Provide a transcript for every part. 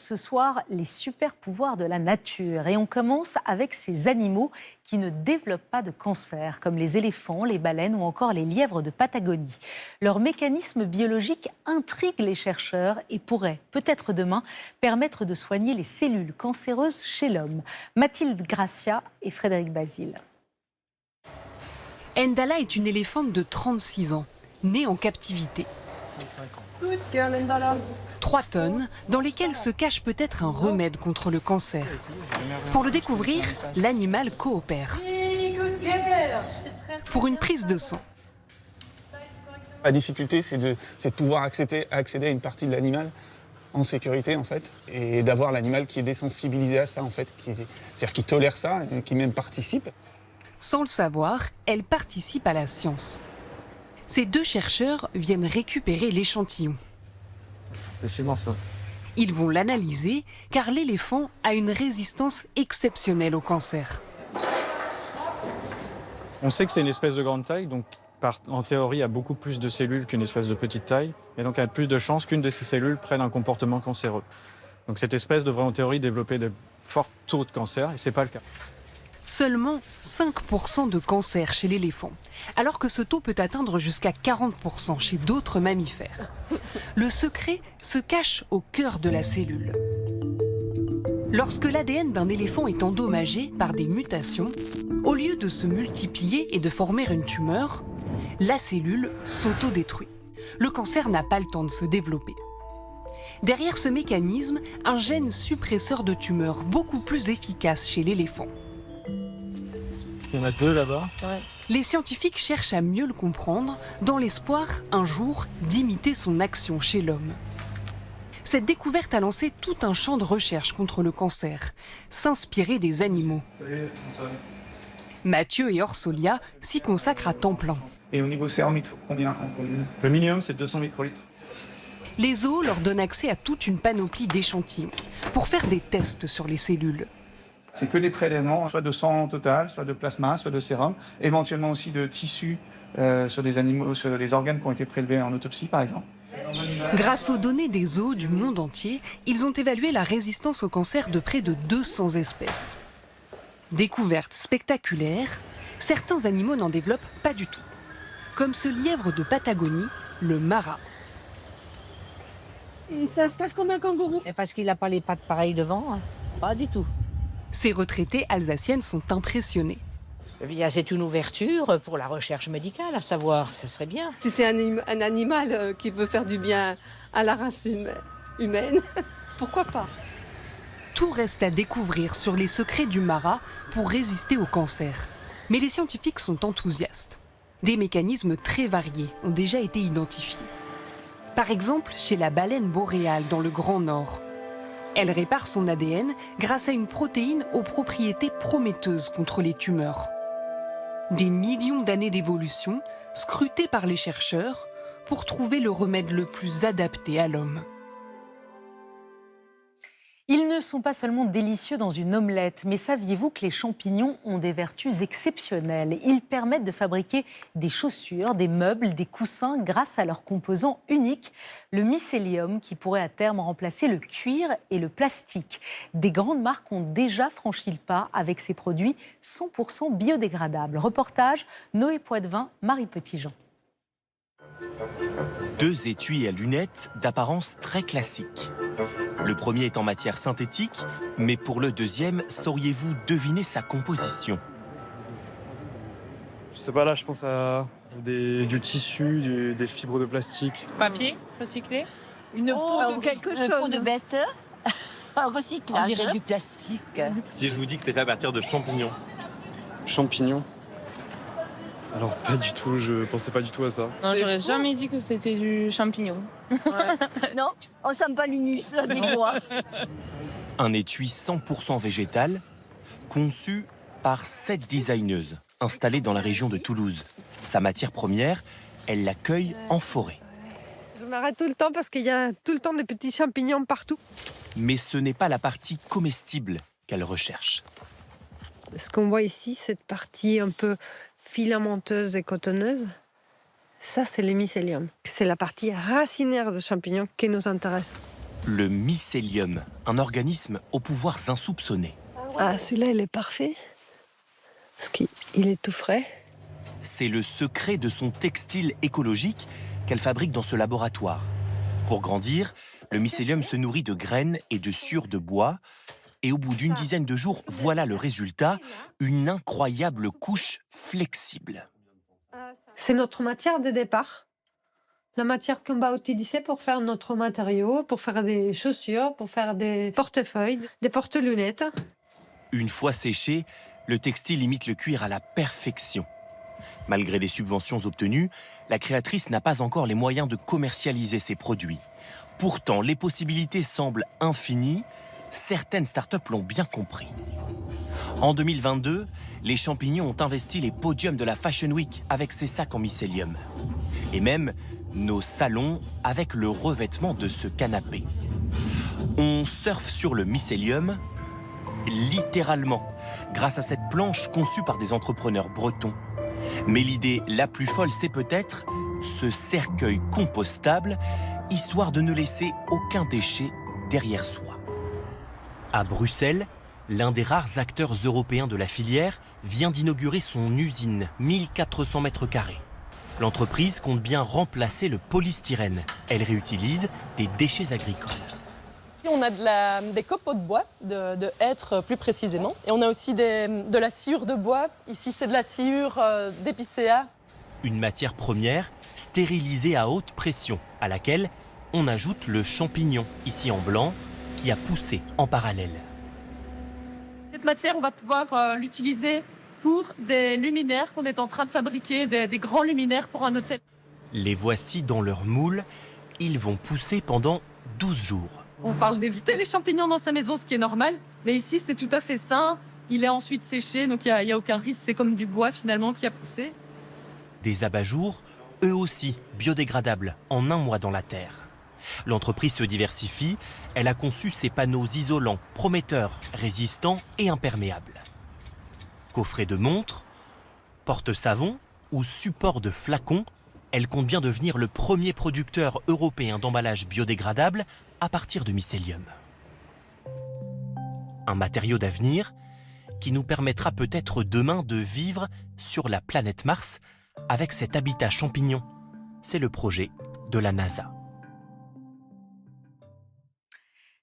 ce soir les super pouvoirs de la nature. Et on commence avec ces animaux qui ne développent pas de cancer, comme les éléphants, les baleines ou encore les lièvres de Patagonie. Leur mécanisme biologique intrigue les chercheurs et pourrait, peut-être demain, permettre de soigner les cellules cancéreuses chez l'homme. Mathilde Gracia et Frédéric Basile. Ndala est une éléphante de 36 ans, née en captivité. 3 tonnes dans lesquelles se cache peut-être un remède contre le cancer. Pour le découvrir, l'animal coopère. Pour une prise de sang. La difficulté, c'est de pouvoir accéder à une partie de l'animal en sécurité, en fait, et d'avoir l'animal qui est désensibilisé à ça, en fait, c'est-à-dire qui tolère ça, et qui même participe. Sans le savoir, elle participe à la science. Ces 2 chercheurs viennent récupérer l'échantillon. C'est bon, ça. Ils vont l'analyser car l'éléphant a une résistance exceptionnelle au cancer. On sait que c'est une espèce de grande taille, donc en théorie, il y a beaucoup plus de cellules qu'une espèce de petite taille, et donc il y a plus de chances qu'une de ces cellules prenne un comportement cancéreux. Donc cette espèce devrait en théorie développer de forts taux de cancer, et ce n'est pas le cas. Seulement 5% de cancer chez l'éléphant, alors que ce taux peut atteindre jusqu'à 40% chez d'autres mammifères. Le secret se cache au cœur de la cellule. Lorsque l'ADN d'un éléphant est endommagé par des mutations, au lieu de se multiplier et de former une tumeur, la cellule s'autodétruit. Le cancer n'a pas le temps de se développer. Derrière ce mécanisme, un gène suppresseur de tumeurs beaucoup plus efficace chez l'éléphant. Il y en a 2 là-bas. Ouais. Les scientifiques cherchent à mieux le comprendre dans l'espoir, un jour, d'imiter son action chez l'homme. Cette découverte a lancé tout un champ de recherche contre le cancer, s'inspirer des animaux. Salut, Mathieu et Orsolia s'y consacrent à temps plein. et au niveau sérum, il faut combien? Le minimum, c'est 200 microlitres. Les zoos leur donnent accès à toute une panoplie d'échantillons pour faire des tests sur les cellules. C'est que des prélèvements, soit de sang total, soit de plasma, soit de sérum, éventuellement aussi de tissus sur des animaux, sur les organes qui ont été prélevés en autopsie, par exemple. Grâce aux données des zoos du monde entier, ils ont évalué la résistance au cancer de près de 200 espèces. Découverte spectaculaire, certains animaux n'en développent pas du tout. Comme ce lièvre de Patagonie, le Mara. Il s'installe comme un kangourou. Et parce qu'il n'a pas les pattes pareilles devant, hein. Pas du tout. Ces retraitées alsaciennes sont impressionnées. Eh bien, c'est une ouverture pour la recherche médicale, à savoir, ça serait bien. Si c'est un animal qui peut faire du bien à la race humaine, pourquoi pas? Tout reste à découvrir sur les secrets du Mara pour résister au cancer. Mais les scientifiques sont enthousiastes. Des mécanismes très variés ont déjà été identifiés. Par exemple, chez la baleine boréale dans le Grand Nord. Elle répare son ADN grâce à une protéine aux propriétés prometteuses contre les tumeurs. Des millions d'années d'évolution scrutées par les chercheurs pour trouver le remède le plus adapté à l'homme. Ils ne sont pas seulement délicieux dans une omelette, mais saviez-vous que les champignons ont des vertus exceptionnelles? Ils permettent de fabriquer des chaussures, des meubles, des coussins grâce à leurs composants uniques, le mycélium qui pourrait à terme remplacer le cuir et le plastique. Des grandes marques ont déjà franchi le pas avec ces produits 100% biodégradables. Reportage Noé Poitvin, Marie Petitjean. 2 étuis à lunettes d'apparence très classique. Le premier est en matière synthétique, mais pour le deuxième, sauriez-vous deviner sa composition? Je sais pas, là, je pense à du tissu, des fibres de plastique. Papier recyclé. Une peau de bête. Un recyclage. On dirait du plastique. Si je vous dis que c'est fait à partir de champignons. Champignons. Alors, pas du tout, je pensais pas du tout à ça. Non, j'aurais jamais dit que c'était du champignon. Non, on sent pas l'unus des bois. Un étui 100% végétal, conçu par 7 designeuses, installées dans la région de Toulouse. Sa matière première, elle l'accueille en forêt. Je m'arrête tout le temps parce qu'il y a tout le temps des petits champignons partout. Mais ce n'est pas la partie comestible qu'elle recherche. Ce qu'on voit ici, cette partie un peu filamenteuse et cotonneuse, ça c'est le mycélium. C'est la partie racinaire des champignons qui nous intéresse. Le mycélium, un organisme aux pouvoirs insoupçonnés. Ah, celui-là, il est parfait. Parce qu'il est tout frais. C'est le secret de son textile écologique qu'elle fabrique dans ce laboratoire. Pour grandir, le mycélium se nourrit de graines et de sciure de bois. Et au bout d'une dizaine de jours, voilà le résultat, une incroyable couche flexible. C'est notre matière de départ. La matière qu'on va utiliser pour faire notre matériau, pour faire des chaussures, pour faire des portefeuilles, des porte-lunettes. Une fois séché, le textile imite le cuir à la perfection. Malgré les subventions obtenues, la créatrice n'a pas encore les moyens de commercialiser ses produits. Pourtant, les possibilités semblent infinies. Certaines startups l'ont bien compris. En 2022, les champignons ont investi les podiums de la Fashion Week avec ses sacs en mycélium. Et même nos salons avec le revêtement de ce canapé. On surfe sur le mycélium, littéralement, grâce à cette planche conçue par des entrepreneurs bretons. Mais l'idée la plus folle, c'est peut-être ce cercueil compostable, histoire de ne laisser aucun déchet derrière soi. À Bruxelles, l'un des rares acteurs européens de la filière vient d'inaugurer son usine, 1400 mètres carrés. L'entreprise compte bien remplacer le polystyrène. Elle réutilise des déchets agricoles. On a des copeaux de bois, de hêtre plus précisément. Et on a aussi de la sciure de bois. Ici, c'est de la sciure d'épicéa. Une matière première stérilisée à haute pression, à laquelle on ajoute le champignon, ici en blanc, qui a poussé en parallèle. Cette matière, on va pouvoir l'utiliser pour des luminaires qu'on est en train de fabriquer, des grands luminaires pour un hôtel. Les voici dans leur moule. Ils vont pousser pendant 12 jours. On parle d'éviter les champignons dans sa maison, ce qui est normal. Mais ici, c'est tout à fait sain. Il est ensuite séché, donc il n'y a aucun risque. C'est comme du bois, finalement, qui a poussé. Des abat-jours, eux aussi biodégradables, en 1 mois dans la terre. L'entreprise se diversifie. Elle a conçu ses panneaux isolants, prometteurs, résistants et imperméables. Coffret de montres, porte-savon ou support de flacons, elle compte bien devenir le premier producteur européen d'emballages biodégradables à partir de mycélium. Un matériau d'avenir qui nous permettra peut-être demain de vivre sur la planète Mars avec cet habitat champignon. C'est le projet de la NASA.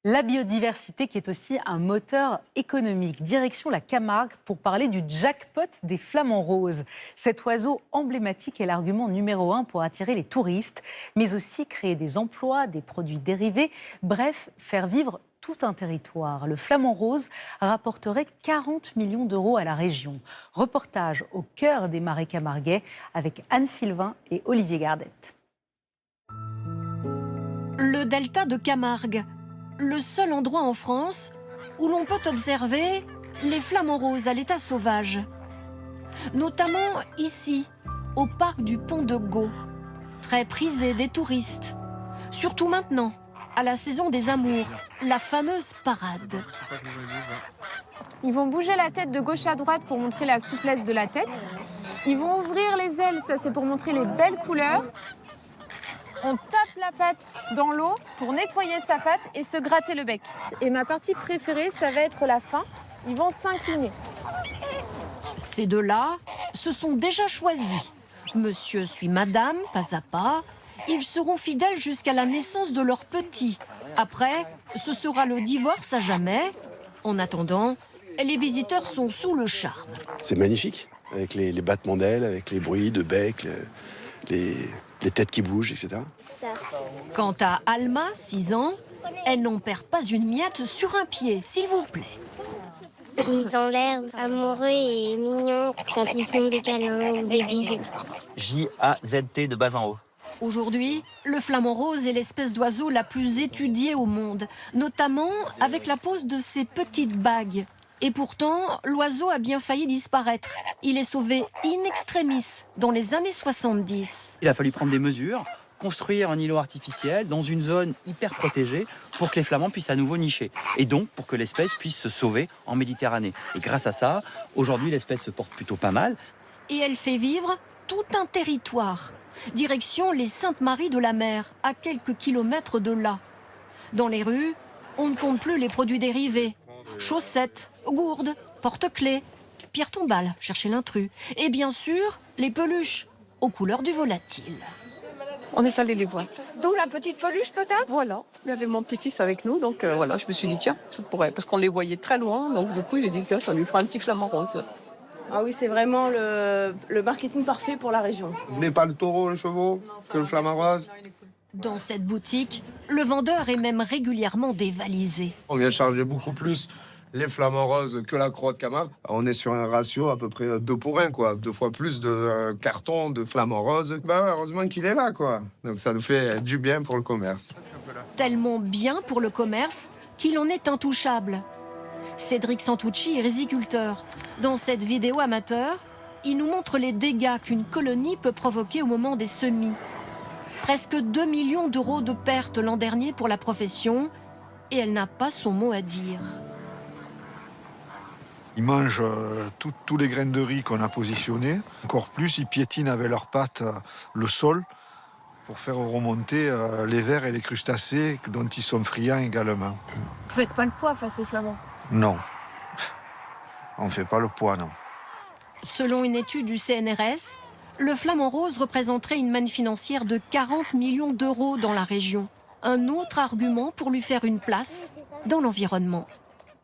La biodiversité qui est aussi un moteur économique. Direction la Camargue pour parler du jackpot des flamants roses. Cet oiseau emblématique est l'argument numéro 1 pour attirer les touristes, mais aussi créer des emplois, des produits dérivés, bref, faire vivre tout un territoire. Le flamant rose rapporterait 40 millions d'euros à la région. Reportage au cœur des marais camarguais avec Anne Sylvain et Olivier Gardette. Le delta de Camargue. Le seul endroit en France où l'on peut observer les flamants roses à l'état sauvage. Notamment ici, au parc du Pont de Gau, très prisé des touristes. Surtout maintenant, à la saison des amours, la fameuse parade. Ils vont bouger la tête de gauche à droite pour montrer la souplesse de la tête. Ils vont ouvrir les ailes, ça c'est pour montrer les belles couleurs. On tape la patte dans l'eau pour nettoyer sa patte et se gratter le bec. Et ma partie préférée, ça va être la fin. Ils vont s'incliner. Ces deux-là se sont déjà choisis. Monsieur suit madame, pas à pas. Ils seront fidèles jusqu'à la naissance de leur petit. Après, ce sera le divorce à jamais. En attendant, les visiteurs sont sous le charme. C'est magnifique, avec les battements d'ailes, avec les bruits de bec, les têtes qui bougent, etc. Quant à Alma, 6 ans, elle n'en perd pas une miette sur un pied, s'il vous plaît. Ils ont l'air amoureux et mignons quand ils font des câlins ou des bisous. J-A-Z-T de bas en haut. Aujourd'hui, le flamant rose est l'espèce d'oiseau la plus étudiée au monde, notamment avec la pose de ses petites bagues. Et pourtant, l'oiseau a bien failli disparaître. Il est sauvé in extremis dans les années 70. Il a fallu prendre des mesures, construire un îlot artificiel dans une zone hyper protégée pour que les flamands puissent à nouveau nicher. Et donc pour que l'espèce puisse se sauver en Méditerranée. Et grâce à ça, aujourd'hui l'espèce se porte plutôt pas mal. Et elle fait vivre tout un territoire. Direction les Saintes-Maries de la Mer, à quelques kilomètres de là. Dans les rues, on ne compte plus les produits dérivés. Chaussettes, gourdes, porte-clés, pierres tombales, chercher l'intrus. Et bien sûr, les peluches, aux couleurs du volatile. On est allé les voir. D'où la petite peluche peut-être. Voilà, il y avait mon petit-fils avec nous, donc voilà, je me suis dit tiens, ça pourrait, parce qu'on les voyait très loin, donc du coup il a dit tiens, ça lui fera un petit flamant rose. Ah oui, c'est vraiment le marketing parfait pour la région. Vous venez pas le taureau, le chevaux, que le flamant rose? Dans cette boutique, le vendeur est même régulièrement dévalisé. On vient charger beaucoup plus les flamants roses que la croix de Camargue. On est sur un ratio à peu près 2 pour 1, quoi. 2 fois plus de cartons de flamants roses. Heureusement qu'il est là, quoi. Donc ça nous fait du bien pour le commerce. Tellement bien pour le commerce qu'il en est intouchable. Cédric Santucci est riziculteur. Dans cette vidéo amateur, il nous montre les dégâts qu'une colonie peut provoquer au moment des semis. Presque 2 millions d'euros de pertes l'an dernier pour la profession, et elle n'a pas son mot à dire. Ils mangent tous les grains de riz qu'on a positionnés. Encore plus, ils piétinent avec leurs pattes le sol pour faire remonter les vers et les crustacés dont ils sont friands également. Vous faites pas le poids face aux flamands? Non, on ne fait pas le poids, non. Selon une étude du CNRS, le flamant rose représenterait une manne financière de 40 millions d'euros dans la région. Un autre argument pour lui faire une place dans l'environnement.